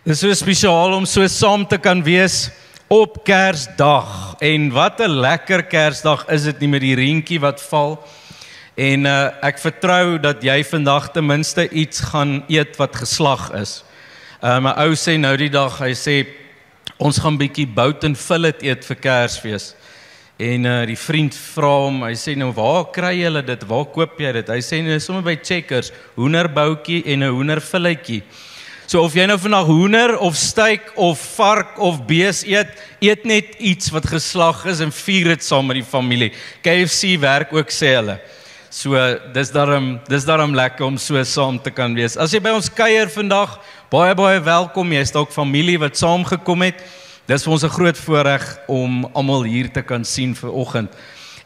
Dis so spesiaal om so saam te kan wees op Kersdag. En wat 'n lekker Kersdag is dit nie met die reentjie wat val. En ek vertrou dat jy vandag ten minste iets gaan eet wat geslag is. My ou sê nou die dag, hy sê ons gaan bietjie bout en fillet eet vir Kersfees. En die vriend vra hom, hy sê nou waar kry julle dit? Waar koop jy dit? Hy sê nou sommer by Checkers, hoenderboutjie en 'n hoenderfilletjie. So of jy nou vandag hoender of steak of vark of bees eet net iets wat geslag is en vier dit saam met die familie. KFC werk ook, sê hulle. So dis daarom lekker om so saam te kan wees. As jy by ons kuier vandag, baie welkom. Jy is dalk familie wat saamgekom het. Dis vir ons 'n groot voorreg om almal hier te kan sien vir oggend.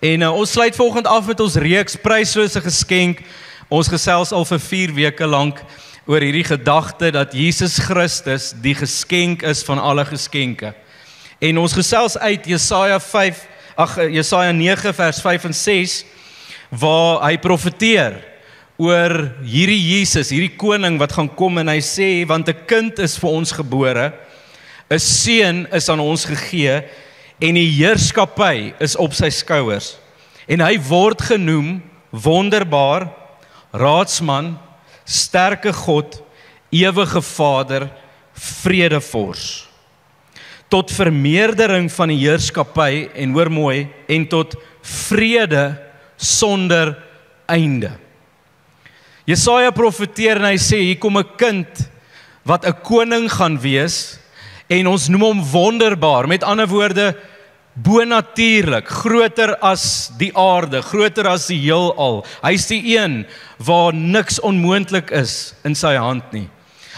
En ons sluit vanoggend af met ons reeks pryslose geskenk. Ons gesels al vir 4 weke lank oor hierdie gedagte dat Jesus Christus die geskenk is van alle geskenke. En ons gesels uit Jesaja 9 vers 5 en 6 waar hy profeteer oor hierdie Jesus, hierdie koning wat gaan kom en hy sê want 'n kind is vir ons gebore, 'n seun is aan ons gegee en die heerskappy is op sy skouers. En hy word genoem wonderbaar, raadsman, sterke God, ewige Vader, vredevors. Tot vermeerdering van die heerskappy en hoor mooi, en tot vrede sonder einde. Jesaja profeteer en hy sê hier kom 'n kind wat 'n koning gaan wees en ons noem hom wonderbaar, met ander woorde bonatuurlik, groter as die aarde, groter as die heelal. Hy's die een waar niks onmoontlik is in sy hand nie.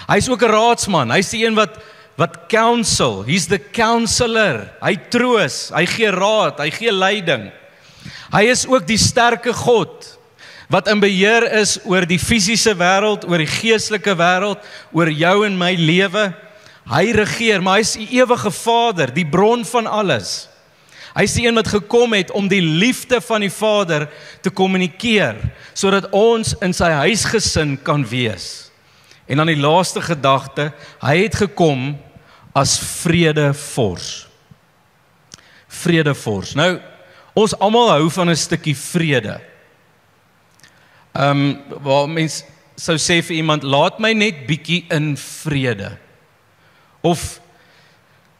Hy's ook 'n raadsman, hy's die een wat counsel, he's the counselor, hy troos, hy gee raad, hy gee leiding. Hy is ook die sterke God, wat in beheer is oor die fisiese wêreld, oor die geestelike wêreld, oor jou en my lewe. Hy regeer, maar hy's die ewige Vader, die bron van alles. Hy's die een wat gekom het om die liefde van die Vader te kommunikeer, sodat ons in sy huisgesin kan wees. En dan die laaste gedagte, hy het gekom as vredevors. Vredevors. Nou, ons almal hou van 'n stukkie vrede. Waar mens sou sê vir iemand, laat my net bietjie in vrede. Of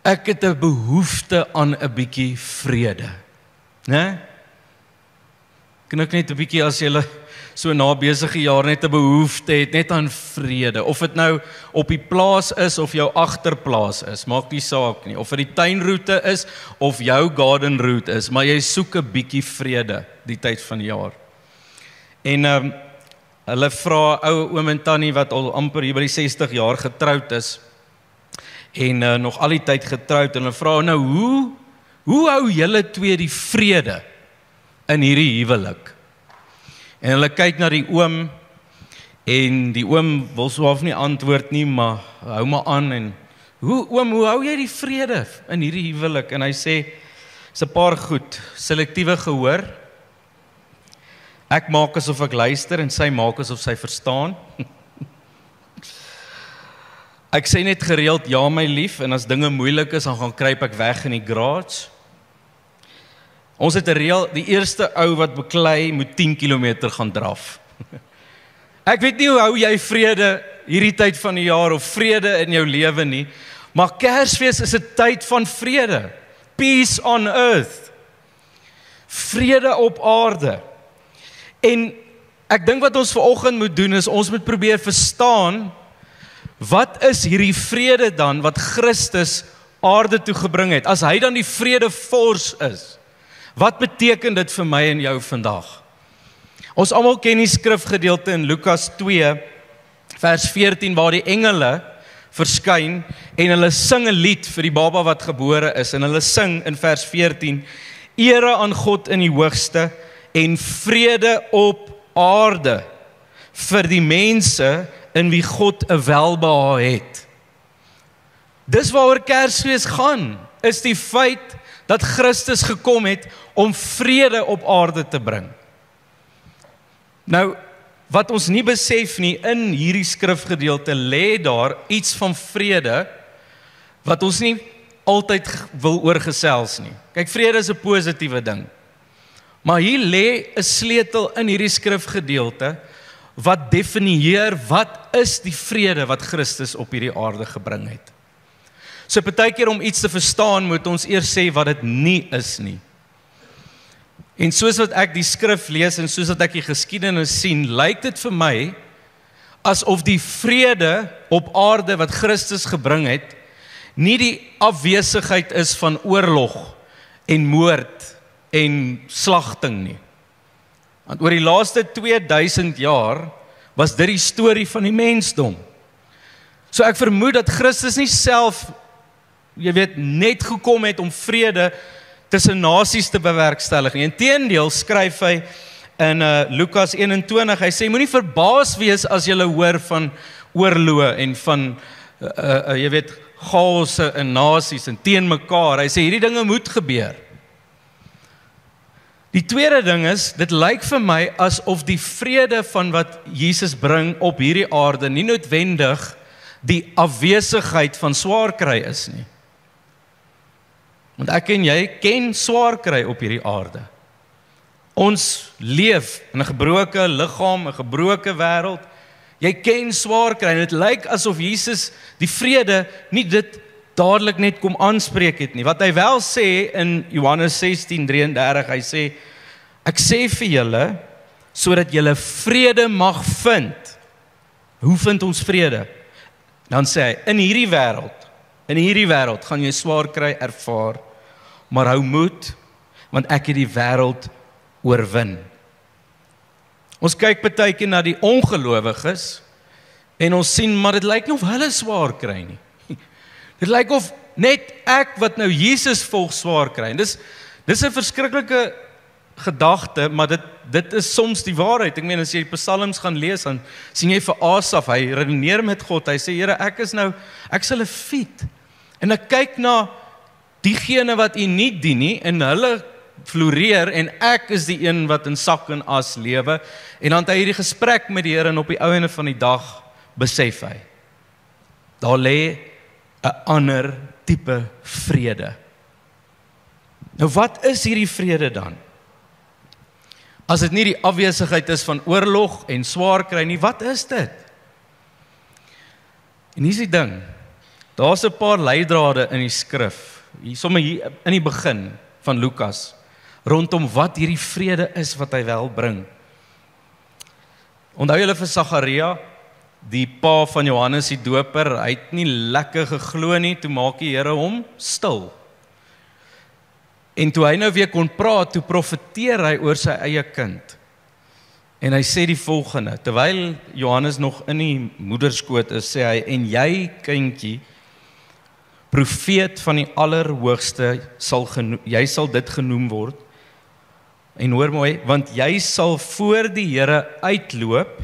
ek het 'n behoefte aan 'n bietjie vrede. Né? Knik net 'n bietjie as jy so na besige jaar net 'n behoefte het, net aan vrede. Of dit nou op die plaas is of jou agterplaas is, maak nie saak nie. Of dit die tuinroete is of jou garden route is, maar jy soek 'n bietjie vrede die tyd van die jaar. En hulle vra ou oom en tannie wat al amper hier by die 60 jaar getroud is en nog al die tyd getroud en hulle vra nou hoe hou julle twee die vrede in hierdie huwelik? En hulle kyk na die oom en die oom wil so half nie antwoord nie, maar hou maar aan en hoe hou jy die vrede in hierdie huwelik? En hy sê, is 'n paar goed, selektiewe gehoor. Ek maak asof ek luister en sy maak asof sy verstaan. Ek sê net gereeld ja my lief en as dinge moeilik is dan gaan kruip ek weg in die garage. Ons het 'n reël, die eerste ou wat beklei moet 10 km gaan draf. Ek weet nie hoe hou jy vrede hierdie tyd van die jaar of vrede in jou lewe nie, maar Kersfees is 'n tyd van vrede. Peace on earth. Vrede op aarde. En ek dink wat ons vanoggend moet doen is ons moet probeer verstaan wat is hierdie vrede dan wat Christus aarde toe gebring het? As hy dan die vredevors is, wat beteken dit vir my en jou vandag? Ons almal ken die skrifgedeelte in Lukas 2 vers 14 waar die engele verskyn en hulle sing 'n lied vir die baba wat gebore is en hulle sing in vers 14: Ere aan God in die hoogste en vrede op aarde vir die mense in wie God 'n welbehae het. Dis waaroor Kersfees gaan, is die feit dat Christus gekom het om vrede op aarde te bring. Nou, wat ons nie besef nie, in hierdie skrifgedeelte lê daar iets van vrede, wat ons nie altyd wil oorgesels nie. Kyk, vrede is 'n positiewe ding. Maar hier lê 'n sleutel in hierdie skrifgedeelte, wat definieer wat is die vrede wat Christus op hierdie aarde gebring het. So partykeer om iets te verstaan, moet ons eers sê wat dit nie is nie. En soos wat ek die skrif lees en soos wat ek die geskiedenis sien, lyk dit vir my asof die vrede op aarde wat Christus gebring het, nie die afwesigheid is van oorlog en moord en slagting nie. Want oor die laaste 2000 jaar was dit die storie van die mensdom. So ek vermoed dat Christus nie self, net gekom het om vrede tussen nasies te bewerkstellig nie. Inteendeel skryf hy in Lukas 21, hy sê, moenie verbaas wees as jy hoor van oorloë en van, chaose in nasies en teen mekaar. Hy sê, hierdie dinge moet gebeur. Die tweede ding is, dit lyk vir my asof die vrede van wat Jesus bring op hierdie aarde nie noodwendig die afwesigheid van swaar kry is nie. Want ek en jy ken swaar kry op hierdie aarde. Ons leef in 'n gebroke liggaam, 'n gebroke wêreld. Jy ken swaar kry en dit lyk asof Jesus die vrede nie dit dadelik net kom aanspreek het nie. Wat hy wel sê in Johannes 16:33, hy sê, ek sê vir julle, sodat julle vrede mag vind. Hoe vind ons vrede? Dan sê hy, in hierdie wêreld gaan jy swaar kry ervaar, maar hou moed, want ek het die wêreld oorwin. Ons kyk partykeer na die ongelowiges, en ons sien, maar dit lyk nie of hulle swaar kry nie. Dit lyk of net ek wat nou Jesus volg swaar kry. En dis 'n verskriklike gedagte, maar dit is soms die waarheid. Ek meen, as jy die psalms gaan lees, dan sien jy vir Asaf, hy redeneer met God, hy sê, Here, ek sal 'n fiet, en ek kyk na diegene wat U nie dien nie, en hulle floreer, en ek is die een wat in sak en as lewe, en dan het hy hierdie gesprek met die Here, en op die einde van die dag, besef hy, daar lê 'n ander tipe vrede. Nou wat is hierdie vrede dan? As dit nie die afwesigheid is van oorlog en swaar kry nie, wat is dit? En hier is die ding, daar's 'n paar leidrade in die skrif, hier in die begin van Lukas, rondom wat hierdie vrede is wat hy wel bring. Onthou julle vir Sagaria, die pa van Johannes die Doper, hy het nie lekker geglo nie, toe maak die Here hom stil. En toe hy nou weer kon praat, toe profeteer hy oor sy eie kind. En hy sê die volgende, terwyl Johannes nog in die moederskoot is, sê hy, en jy, kindjie, profeet van die Allerhoogste, jy sal dit genoem word, en hoor mooi, want jy sal voor die Here uitloop,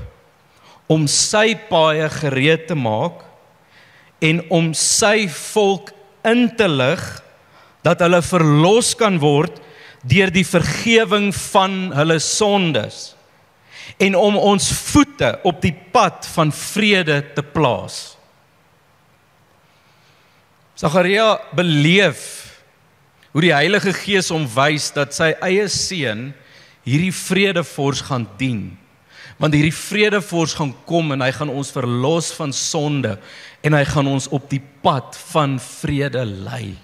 om sy paaie gereed te maak, en om sy volk in te lig, dat hulle verlos kan word deur die vergewing van hulle sondes, en om ons voete op die pad van vrede te plaas. Sagaria beleef hoe die Heilige Gees hom wys dat sy eie seun hierdie vredevors gaan dien. Want hierdie vredevors gaan kom en hy gaan ons verlos van sonde en hy gaan ons op die pad van vrede lei.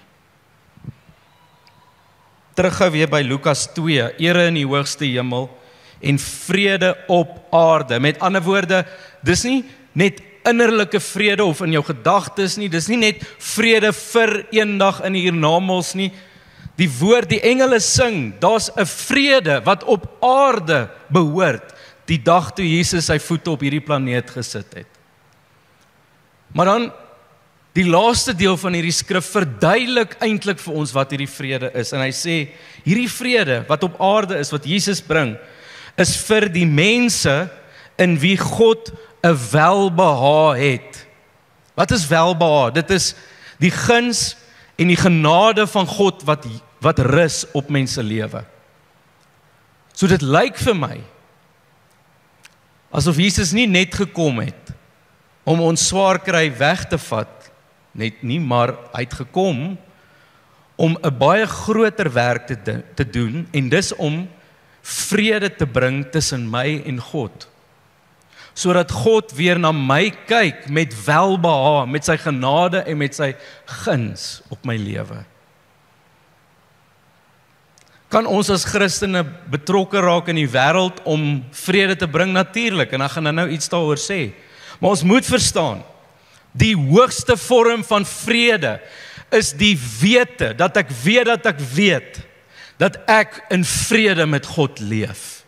Teruggou weer by Lukas 2, ere in die hoogste hemel en vrede op aarde. Met ander woorde, dis nie net innerlike vrede of in jou gedagtes nie, dis nie net vrede vir eendag in die hiernamaals nie. Die woord, die engele sing, daar's 'n vrede wat op aarde behoort, die dag toe Jesus sy voete op hierdie planeet gesit het. Maar dan, die laaste deel van hierdie skrif verduidelik eintlik vir ons wat hierdie vrede is. En hy sê, hierdie vrede wat op aarde is, wat Jesus bring, is vir die mense in wie God 'n welbehae het. Wat is welbehae? Dit is die guns en die genade van God wat rus op mense lewe. So dit lyk vir my, Asof Jesus nie net gekom het om ons swaar kry weg te vat, net nie, maar hy het gekom om 'n baie groter werk te doen, en dis om vrede te bring tussen my en God. Sodat God weer na my kyk met welbehae, met sy genade en met sy guns op my lewe. Kan ons as Christene betrokke raak in die wêreld om vrede te bring? Natuurlik, en ek gaan nou iets daaroor sê. Maar ons moet verstaan, die hoogste vorm van vrede is die wete, dat ek weet, dat ek in vrede met God leef.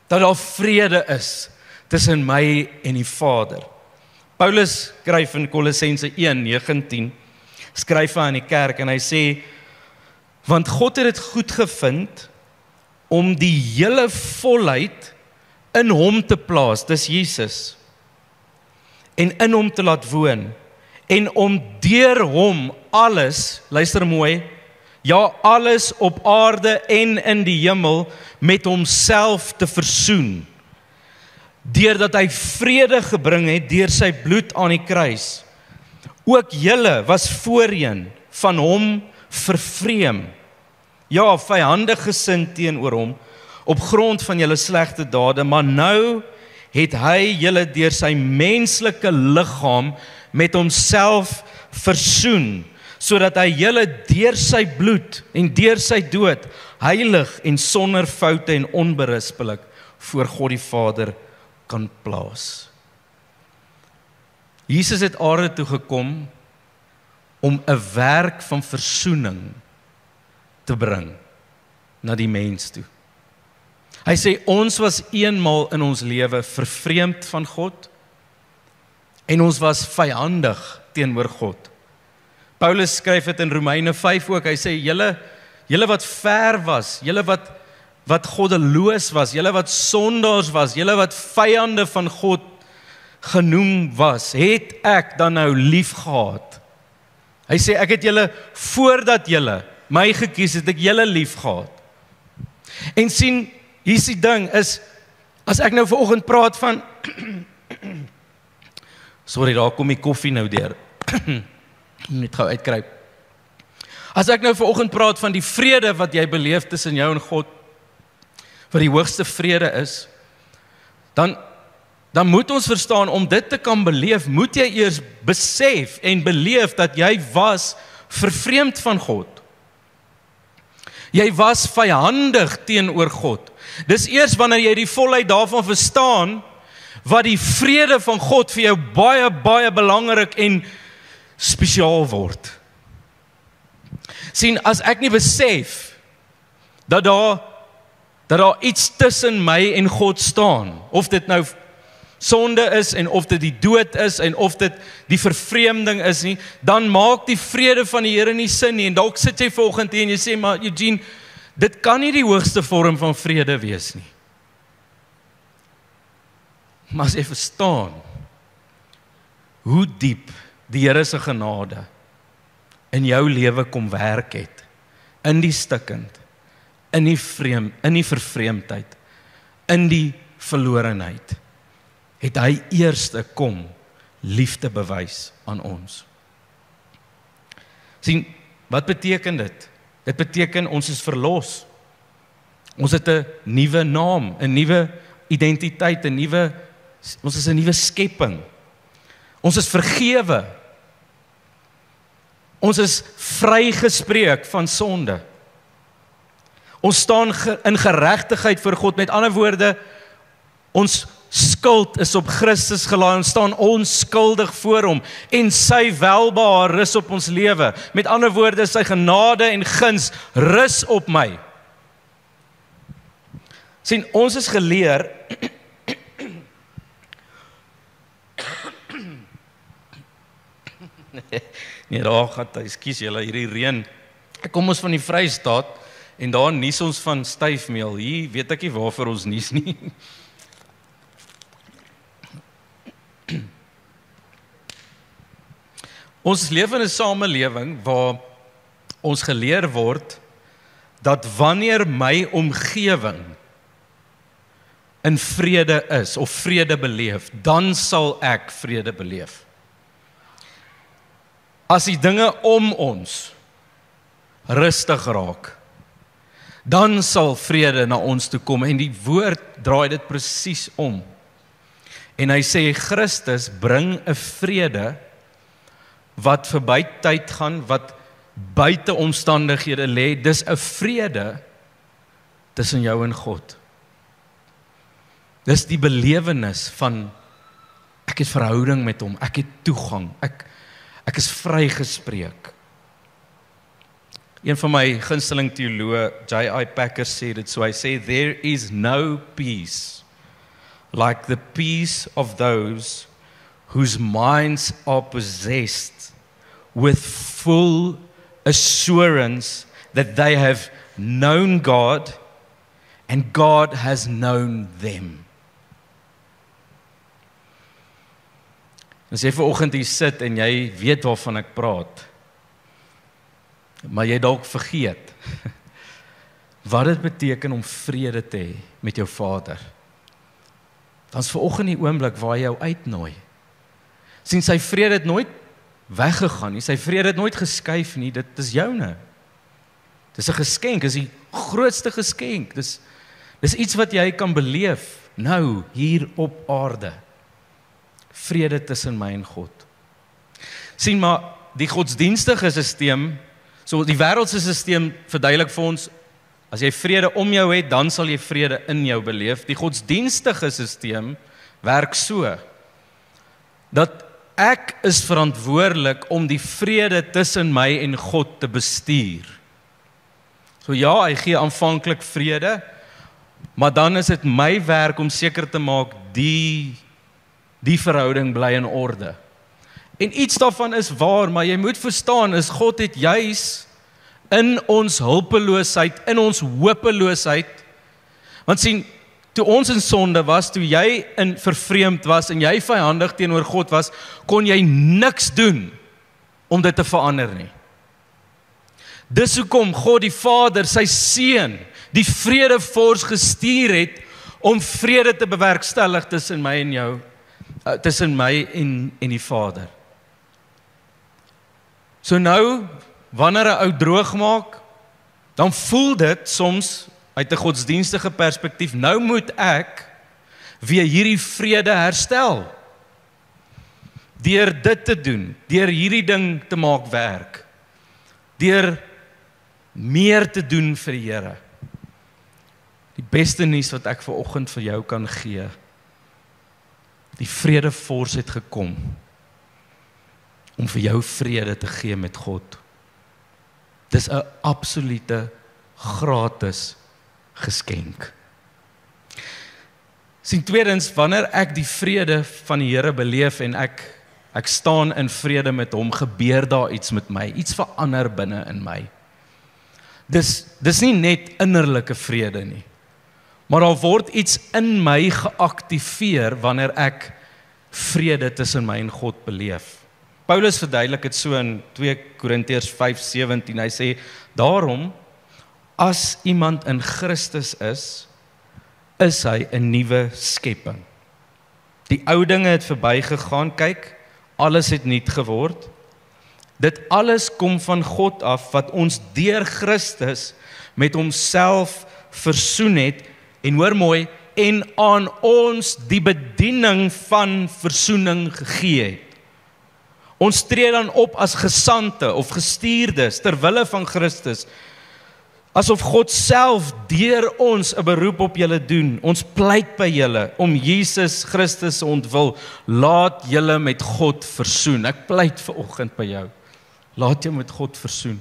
Dat daar vrede is tussen my en die Vader. Paulus skryf in Kolossense 1:9-10, skryf hy aan die kerk en hy sê, want God het dit goed gevind om die hele volheid in hom te plaas, dis Jesus, en in hom te laat woon, en om deur hom alles, luister mooi, ja alles op aarde en in die hemel met homself te versoen, deurdat hy vrede gebring het deur sy bloed aan die kruis. Ook julle was voorheen van hom vervreem, ja vyandig gesind teenoor hom, op grond van julle slegte dade, maar nou het hy julle deur sy menslike liggaam met homself versoen, sodat hy julle deur sy bloed en deur sy dood heilig en sonder foute en onberispelik voor God die Vader kan plaas. Jesus het aarde toe gekom om 'n werk van versoening te bring na die mens toe. Hy sê ons was eenmaal in ons lewe vervreemd van God en ons was vyandig teenoor God. Paulus skryf dit in Romeine 5 ook, hy sê julle wat ver was, julle wat goddeloos was, julle wat sondaars was, julle wat vyande van God genoem was, het ek dan nou lief gehad. Hy sê ek het julle voordat julle my gekies het, ek julle lief gehad. En sien, hier is die ding is, as ek nou vanoggend praat van sorry, daar kom die koffie nou deur. Net gou uitkruip. As ek nou vanoggend praat van die vrede wat jy beleef tussen jou en God, wat die hoogste vrede is, dan moet ons verstaan, om dit te kan beleef, moet jy eers besef en beleef dat jy was vervreemd van God. Jy was vyandig teenoor God. Dis eers wanneer jy die volheid daarvan verstaan, wat die vrede van God vir jou baie, baie belangrik en spesiaal word. Sien, as ek nie besef dat daar iets tussen my en God staan, of dit nou sonde is en of dit die dood is en of dit die vervreemding is nie, dan maak die vrede van die Here nie sin nie. En dalk sit jy vanoggend hier en jy sê, maar Eugene, dit kan nie die hoogste vorm van vrede wees nie. Maar as jy verstaan hoe diep die Here se genade in jou lewe kom werk het, in die stikkend, in die vervreemdheid, in die verlorenheid, het hy eerste kom liefde bewys aan ons. Sien, wat beteken dit? Dit beteken ons is verlos. Ons het 'n nuwe naam, 'n nuwe identiteit, ons is 'n nuwe skepping. Ons is vergewe. Ons is vrygespreek van sonde. Ons staan in geregtigheid voor God. Met ander woorde, ons skuld is op Christus gelaai, ons staan onskuldig voor hom en sy welbehae rus op ons lewe. Met ander woorde, sy genade en guns rus op my. Sien, ons is geleer nee, daar gaan hy, ekskuus julle, hierdie reën. Ek kom ons van die Vrystaat en daar nies ons van styfmeel. Hier weet ek nie waarvoor ons nies nie. Ons leef in 'n samelewing waar ons geleer word dat wanneer my omgewing in vrede is of vrede beleef, dan sal ek vrede beleef. As die dinge om ons rustig raak, dan sal vrede na ons toe kom, en die woord draai dit presies om. En hy sê, Christus bring 'n vrede wat verby tyd gaan, wat buite omstandighede lê. Dis 'n vrede tussen jou en God. Dis die belewenis van, ek het verhouding met hom, ek het toegang, ek is vrygespreek. Een van my gunsteling teoloë, J.I. Packer, sê dit so, hy sê, there is no peace like the peace of those whose minds are possessed with full assurance that they have known God and God has known them. As jy vanoggend hier sit en jy weet waarvan ek praat, maar jy dalk vergeet wat dit beteken om vrede te hê met jou Vader, dan is vanoggend die oomblik waar hy jou uitnooi. Sien, sy vrede het nooit weggegaan nie, sy vrede het nooit geskuif nie, dit is joune. Dis 'n geskenk, dis die grootste geskenk, dis iets wat jy kan beleef, nou, hier op aarde. Vrede tussen my en God. Sien, maar die godsdienstige sisteem, so die wêreldse sisteem verduidelik vir ons, as jy vrede om jou het, dan sal jy vrede in jou beleef. Die godsdienstige sisteem werk so, dat ek is verantwoordelik om die vrede tussen my en God te bestuur. So ja, hy gee aanvanklik vrede, maar dan is dit my werk om seker te maak, die verhouding bly in orde. En iets daarvan is waar, maar jy moet verstaan, is God het juis in ons hulpeloosheid, in ons hopeloosheid, want sien, toe ons in sonde was, toe jy vervreemd was, en jy vyandig teenoor God was, kon jy niks doen, om dit te verander nie. Dis hoekom God die Vader, sy Seun, die vredevors gestuur het, om vrede te bewerkstellig tussen my en jou, tussen my en die Vader. So nou, wanneer 'n ou droog maak, dan voel dit soms, uit 'n godsdienstige perspektief, nou moet ek weer hierdie vrede herstel. Deur dit te doen, deur hierdie ding te maak werk, deur meer te doen vir die Here. Die beste nuus wat ek vanoggend vir jou kan gee, die vredevors het gekom, om vir jou vrede te gee met God. Dis 'n absolute gratis geskenk. Sien, tweedens, wanneer ek die vrede van die Here beleef en ek staan in vrede met hom, gebeur daar iets met my, iets verander binne in my. Dis nie net innerlike vrede nie, maar daar word iets in my geaktiveer wanneer ek vrede tussen my en God beleef. Paulus verduidelik dit so in 2 Korintiërs 5:17, hy sê, daarom, as iemand in Christus is hy 'n nuwe skepping. Die ou dinge het verbygegaan, kyk, alles het nuut geword. Dit alles kom van God af, wat ons deur Christus met homself versoen het, en hoor mooi, en aan ons die bediening van versoening gegee het. Ons tree dan op as gesante of gestuurdes ter wille van Christus, asof God self deur ons 'n beroep op julle doen. Ons pleit by julle om Jesus Christus ontwil, laat julle met God versoen. Ek pleit vanoggend by jou, laat jou met God versoen.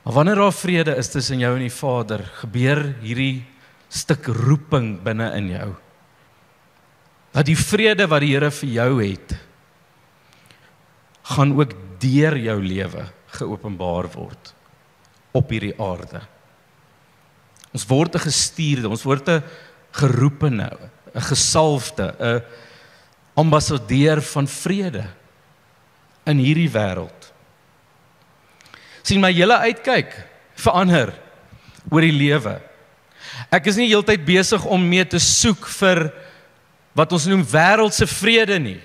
Maar wanneer daar vrede is tussen jou en die Vader, gebeur hierdie stuk roeping binne in jou. Dat die vrede wat die Here vir jou het, gaan ook deur jou lewe geopenbaar word op hierdie aarde. Ons word 'n gestuurde, ons word 'n geroepene, 'n gesalfde, 'n ambassadeur van vrede in hierdie wêreld. Sien, my hele uitkyk verander oor die lewe. Ek is nie heeltyd besig om mee te soek vir wat ons noem wêreldse vrede nie.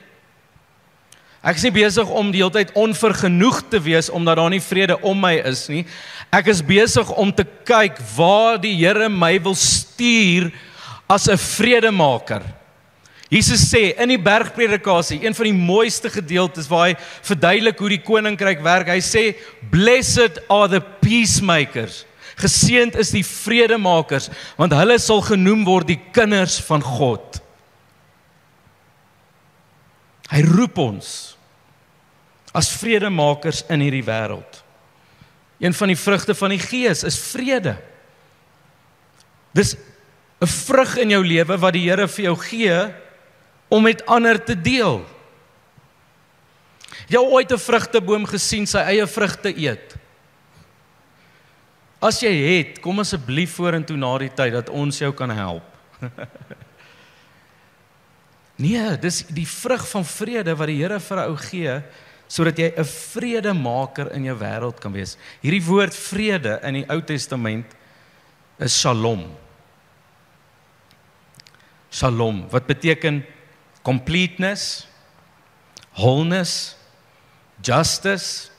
Ek is nie besig om die hele tyd onvergenoeg te wees omdat daar nie vrede om my is nie. Ek is besig om te kyk waar die Here my wil stuur as 'n vredemaker. Jesus sê in die bergpredikasie, een van die mooiste gedeeltes waar hy verduidelik hoe die koninkryk werk, hy sê, "Blessed are the peacemakers." Geseënd is die vredemakers, want hulle sal genoem word die kinders van God. Hy roep ons as vredemakers in hierdie wêreld. Een van die vrugte van die Gees is vrede. Dis 'n vrug in jou lewe wat die Here vir jou gee om met ander te deel. Jy het ooit 'n vrugteboom gesien sy eie vrugte eet? As jy het, kom asseblief vorentoe na die tyd dat ons jou kan help. Nee, dis die vrug van vrede wat die Here vir jou gee, sodat jy 'n vredemaker in jou wêreld kan wees. Hierdie woord vrede in die Ou Testament is shalom. Shalom, wat beteken completeness, wholeness, justice,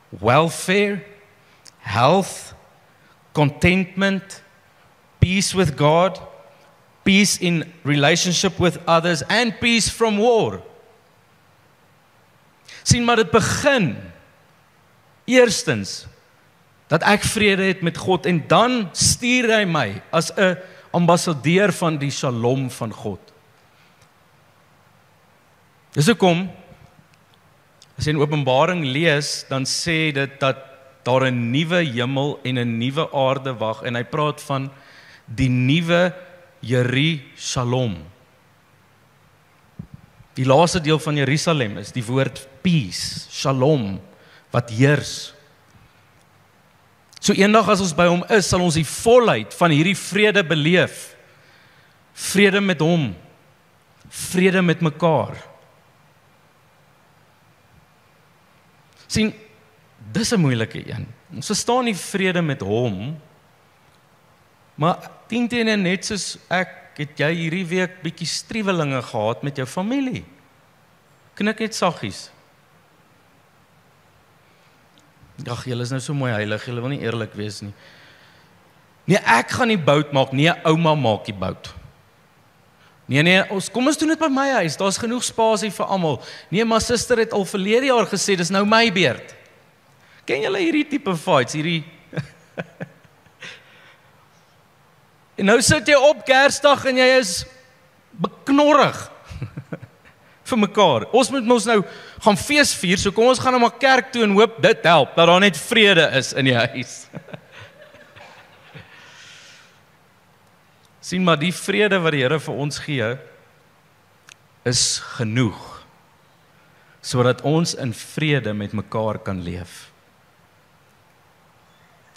welfare, health, contentment, peace with God, peace in relationship with others, and peace from war. Sien, maar dit begin eerstens dat ek vrede het met God en dan stuur hy my as 'n ambassadeur van die shalom van God. Dis hoekom as jy in Openbaring lees, dan sê dit dat daar 'n nuwe hemel en 'n nuwe aarde wag en hy praat van die nuwe Jerusalem. Die laaste deel van Jerusalem is die woord peace, shalom, wat heers. So eendag as ons by hom is, sal ons die volheid van hierdie vrede beleef. Vrede met hom, vrede met mekaar. Sien, dis 'n moeilike een. Ons verstaan nie vrede met hom, maar 10 teenoor net soos ek, het jy hierdie week bietjie striwelinge gehad met jou familie. Knik net saggies. Ag, julle is nou so mooi heilig, julle wil nie eerlik wees nie. Nee, ek gaan nie bout maak, nee, ouma maak die bout. Nee, kom ons doen dit by my huis, daar's genoeg spasie vir almal. Nee, maar suster het al verlede jaar gesê, dis nou my beurt. Ken julle hierdie tipe fights, hierdie... En nou sit jy op Kersdag en jy is beknorrig vir mekaar. Ons moet ons nou gaan fees vier, so kom ons gaan na maar kerk toe en hoop dit help, dat daar net vrede is in die huis. Sien, maar die vrede wat die Here vir ons gee, is genoeg, sodat ons in vrede met mekaar kan leef.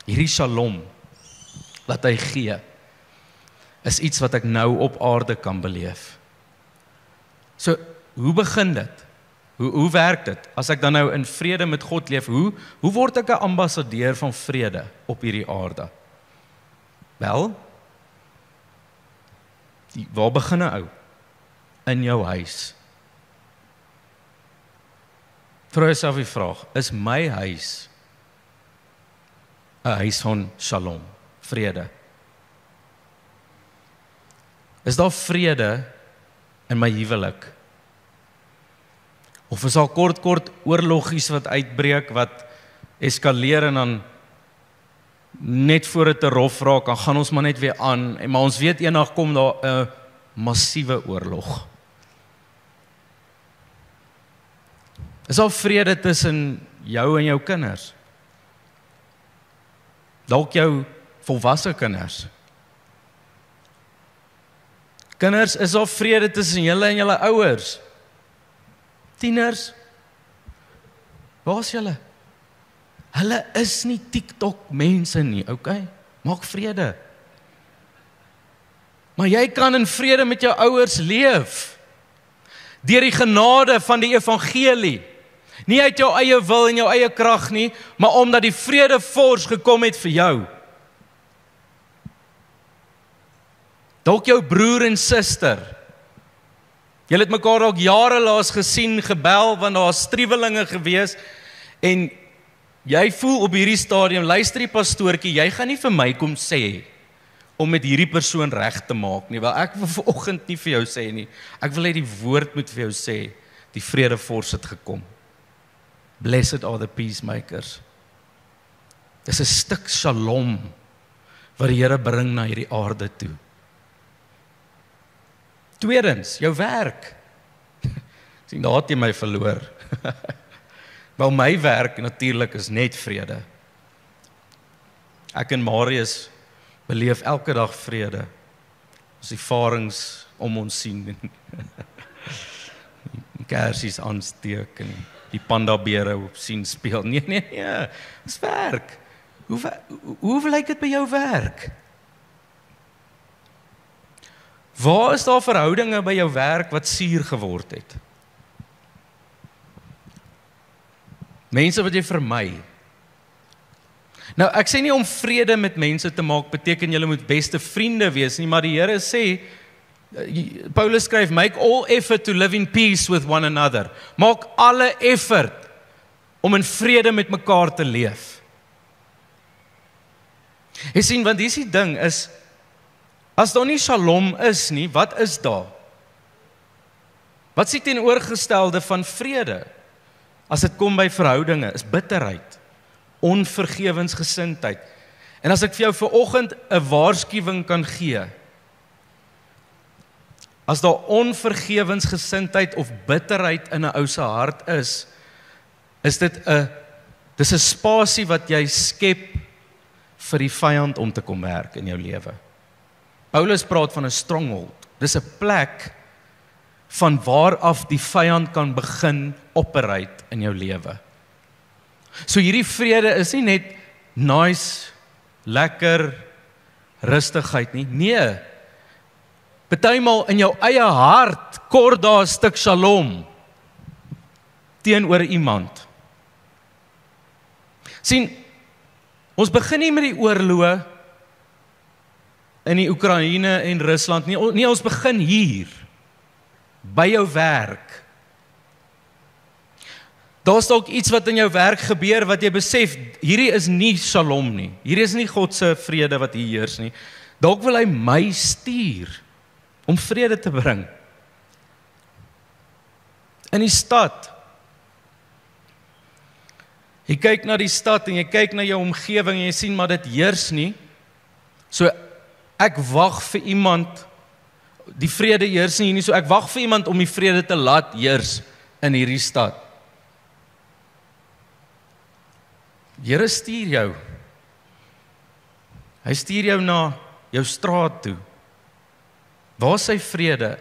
Hierdie shalom, wat hy gee, is iets wat ek nou op aarde kan beleef. So, hoe begin dit? Hoe werk dit? As ek dan nou in vrede met God leef, hoe word ek 'n ambassadeur van vrede op hierdie aarde? Wel, waar begin 'n ou? In jou huis. Vra jouself die vraag, is my huis 'n huis van shalom, vrede? Is daar vrede in my huwelik? Of is daar kort oorlogies wat uitbreek, wat eskaleer en dan net voor dit te rof raak, dan gaan ons maar net weer aan, maar ons weet eendag kom daar 'n massiewe oorlog. Is daar vrede tussen jou en jou kinders? Dalk jou volwasse kinders. Kinders, is daar vrede tussen julle en julle ouers? Tieners, waar is julle? Hulle is nie TikTok mense nie, okay? Maak vrede. Maar jy kan in vrede met jou ouers leef, deur die genade van die evangelie. Nie uit jou eie wil en jou eie krag nie, maar omdat die vredevors gekom het vir jou. Dalk jou broer en suster. Julle het mekaar dalk jare laas gesien, gebel, want daar was striwelinge gewees, en jy voel op hierdie stadium, luister die pastoortjie, jy gaan nie vir my kom sê, om met hierdie persoon reg te maak nie, wel ek wil vanoggend nie vir jou sê nie, ek wil hê die woord moet vir jou sê, die vredevors het gekom. Blessed are the peacemakers. Dis 'n stuk shalom, wat die Here bring na hierdie aarde toe. Tweedens, jou werk. Sien, daar het jy my verloor. Wel, my werk natuurlik is net vrede. Ek en Marius beleef elke dag vrede. Ons die varings om ons sien. Die kersies aansteek en die pandabere op sien speel. Nee, dis werk. Hoe lyk dit by jou werk? Waar is daar verhoudinge by jou werk wat suur geword het? Mense wat jy vermy. Nou, ek sê nie om vrede met mense te maak beteken julle moet beste vriende wees nie, maar die Here sê, Paulus skryf, make all effort to live in peace with one another. Maak alle effort om in vrede met mekaar te leef. Jy sien, want hierdie ding is, as daar nie shalom is nie, wat is daar? Wat is die teenoorgestelde van vrede? As dit kom by verhoudinge, is bitterheid, onvergewensgesindheid. En as ek vir jou vanoggend 'n waarskuwing kan gee, as daar onvergewensgesindheid of bitterheid in 'n ou se hart is dit 'n spasie wat jy skep vir die vyand om te kom werk in jou lewe. Paulus praat van 'n stronghold. Dis 'n plek van waar af die vyand kan begin operate in jou lewe. So hierdie vrede is nie net nice, lekker, rustigheid nie. Nee. Partymal in jou eie hart kort daar 'n stuk shalom teenoor iemand. Sien, ons begin nie met die oorloë in die Oekraïne en Rusland nie. Nee, ons begin hier by jou werk. Daar's dalk iets wat in jou werk gebeur wat jy besef, hierdie is nie shalom nie. Hierdie is nie God se vrede wat hier heers nie. Dalk wil hy my stuur om vrede te bring. In die stad. Jy kyk na die stad en jy kyk na jou omgewing en jy sien maar dit heers nie. So ek wag vir iemand, die vrede heers nie, so ek wag vir iemand om die vrede te laat heers in hierdie stad. Here stuur jou. Hy stuur jou na jou straat toe. Waar is sy vrede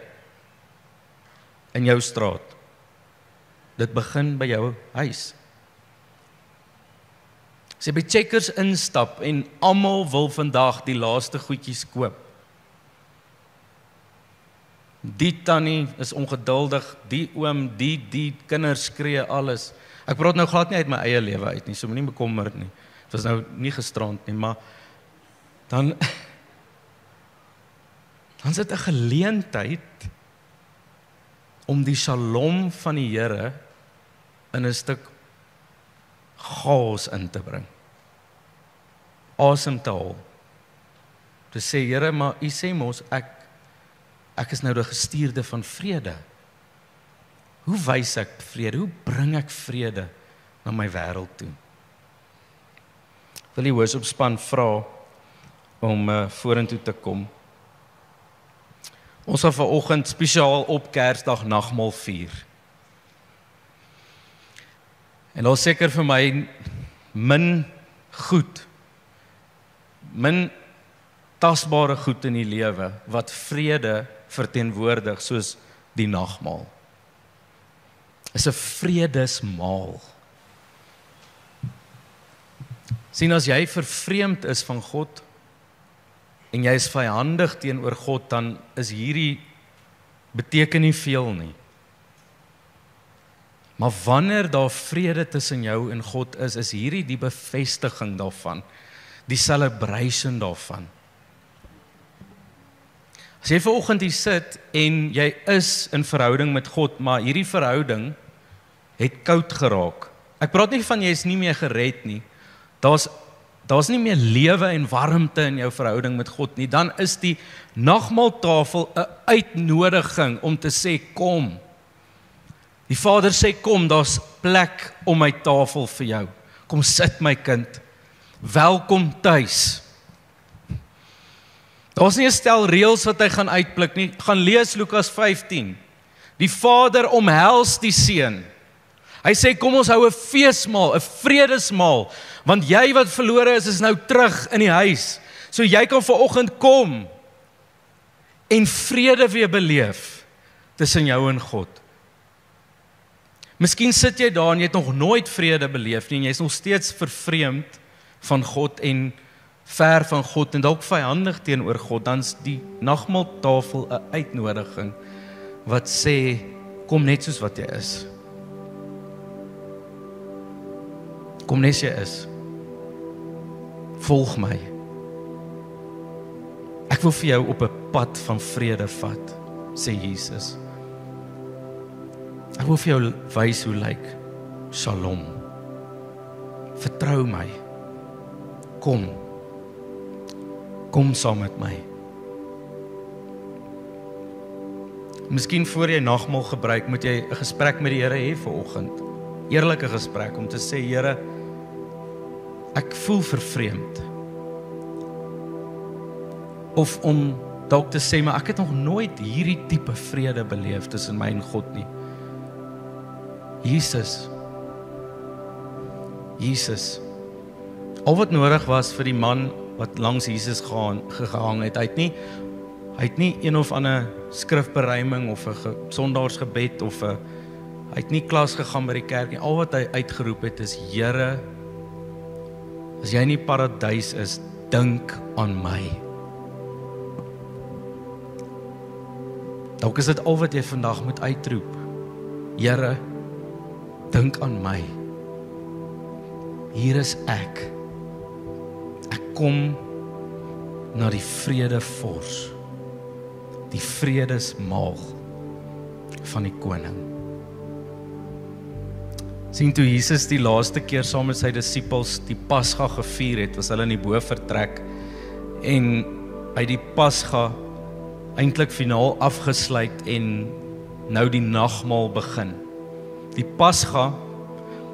in jou straat? Dit begin by jou huis. As jy by Checkers instap en almal wil vandag die laaste goedjies koop. Die tannie is ongeduldig, die oom, die kinders skree alles. Ek praat nou glad nie uit my eie lewe uit nie, so moenie bekommer nie. Dit was nou nie gisterand nie, maar dan is dit 'n geleentheid om die shalom van die Here in 'n stuk chaos in te bring. Asem te haal. Te sê, Here, maar U sê mos ek is nou die gestuurde van vrede. Hoe wys ek vrede? Hoe bring ek vrede na my wêreld toe? Wil die worshipspan vra om vorentoe te kom. Ons gaan vanoggend spesiaal op Kersdag nagmaal vier. En daar is seker vir my min tasbare goed in die lewe wat vrede verteenwoordig soos die nagmaal. Is 'n vredesmaal. Sien, as jy vervreemd is van God en jy is vyandig teenoor God, dan is hierdie beteken nie veel nie. Maar wanneer daar vrede tussen jou en God is hierdie die bevestiging daarvan, die celebration daarvan. As jy vanoggend hier sit en jy is in verhouding met God, maar hierdie verhouding het koud geraak. Ek praat nie van jy is nie meer gered nie. Daar's nie meer lewe en warmte in jou verhouding met God nie. Dan is die nagmaaltafel 'n uitnodiging om te sê kom. Die Vader sê kom, daar's plek om my tafel vir jou. Kom sit my kind. Welkom tuis. Daar's nie 'n stel reëls wat hy gaan uitblik nie. Gaan lees Lukas 15. Die Vader omhels die Seun. Hy sê kom ons hou 'n feesmaal, 'n vredesmaal, want jy wat verlore is nou terug in die huis. So jy kan vanoggend kom en vrede weer beleef tussen jou en God. Miskien sit jy daar en jy het nog nooit vrede beleef nie en jy is nog steeds vervreemd van God en ver van God en dalk vyandig teenoor God. Dan is die nagmaaltafel 'n uitnodiging wat sê kom net soos wat jy is. Kom net as jy is. Volg my. Ek wil vir jou op 'n pad van vrede vat, sê Jesus. Ek wil vir jou wys hoe lyk Shalom. Vertrou my. Kom saam met my. Miskien voor jy nagmaal gebruik, moet jy 'n gesprek met die Here hê vanoggend. Eerlike gesprek om te sê, Here, ek voel vervreemd. Of om dalk te sê, maar ek het nog nooit hierdie tipe vrede beleef tussen my en God nie. Jesus. Al wat nodig was vir die man wat langs Jesus gehang het, hy het nie een of ander skrifberuiming of 'n sondaarsgebed of hy het nie klas gegaan by die kerk nie. Al wat hy uitgeroep het is, Here, as jy in die paradys is, dink aan my. Dalk is dit al wat jy vandag moet uitroep. Here, dink aan my. Hier is ek. Ek kom na die vredevors, die vredesmaal van die koning. Sien toe Jesus die laaste keer saam met sy disippels die Pasga gevier het, was hulle in die bovertrek en uit die Pasga eintlik finaal afgesluit en nou die nagmaal begin. Die Pasga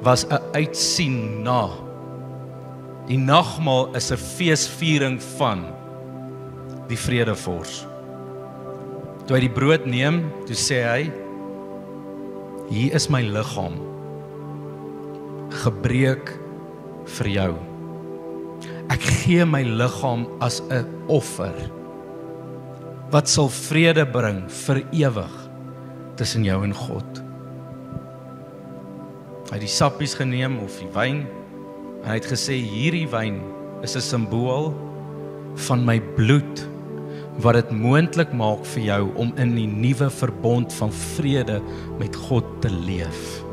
was 'n uitsien na. Die nagmaal is 'n feesviering van die vredevors. Toe hy die brood neem, toe sê hy, hier is my liggaam, gebreek vir jou. Ek gee my liggaam as 'n offer, wat sal vrede bring vir ewig tussen jou en God. Hy het die sappies geneem of die wyn, en hy het gesê, hierdie wyn is 'n simbool van my bloed, wat dit moontlik maak vir jou om in die nuwe verbond van vrede met God te leef.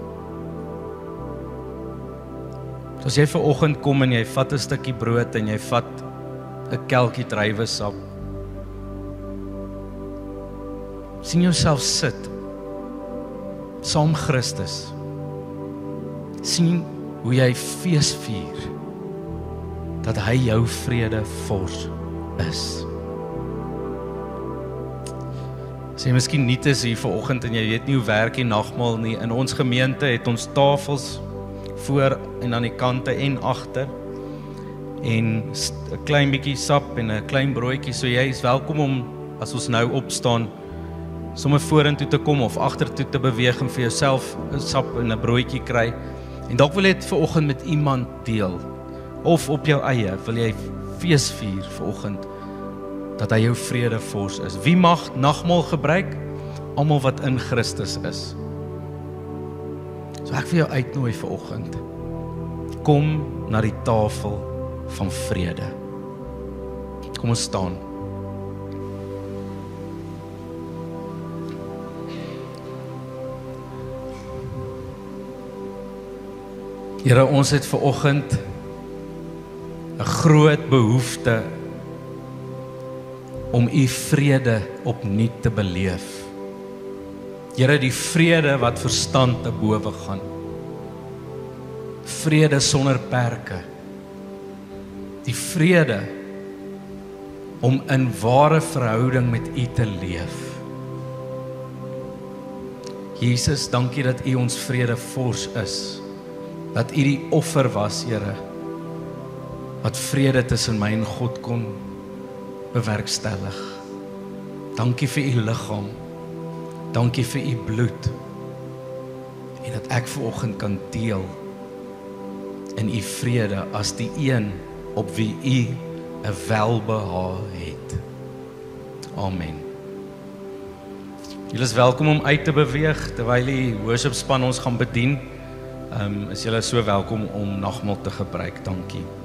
So as jy vanoggend kom en jy vat 'n stukkie brood en jy vat 'n kelkie druiwesap, sien jouself sit, saam Christus, sien hoe jy fees vier, dat hy jou vredevors is. As jy miskien nie is hier vanoggend en jy weet nie hoe werk die nagmaal nie, in ons gemeente het ons tafels voor en aan die kante en agter, en 'n klein bietjie sap en 'n klein broodjie, so jy is welkom om, as ons nou opstaan, sommer vorentoe te kom of agtertoe te beweeg en vir jouself 'n sap en 'n broodjie kry. En dalk wil jy dit vanoggend met iemand deel, of op jou eie, wil jy fees vier vanoggend, dat hy jou vredevors is. Wie mag nagmaal gebruik? Almal wat in Christus is. So ek wil jou uitnooi vanoggend, kom na die tafel van vrede. Kom ons staan. Here, ons het vanoggend 'n groot behoefte om u vrede opnuut te beleef. Here, die vrede wat verstand te bowe gaan. Vrede sonder perke. Die vrede om in ware verhouding met u te leef. Jesus, dankie dat u ons vredevors is. Dat u die offer was, Here, wat vrede tussen my en God kon bewerkstellig. Dankie vir u liggaam. Dankie vir u bloed. En dat ek vanoggend kan deel in u vrede as die een op wie u 'n welbehae het. Amen. Julle is welkom om uit te beweeg terwyl die worship span ons gaan bedien. Is julle so welkom om nagmaal te gebruik. Dankie.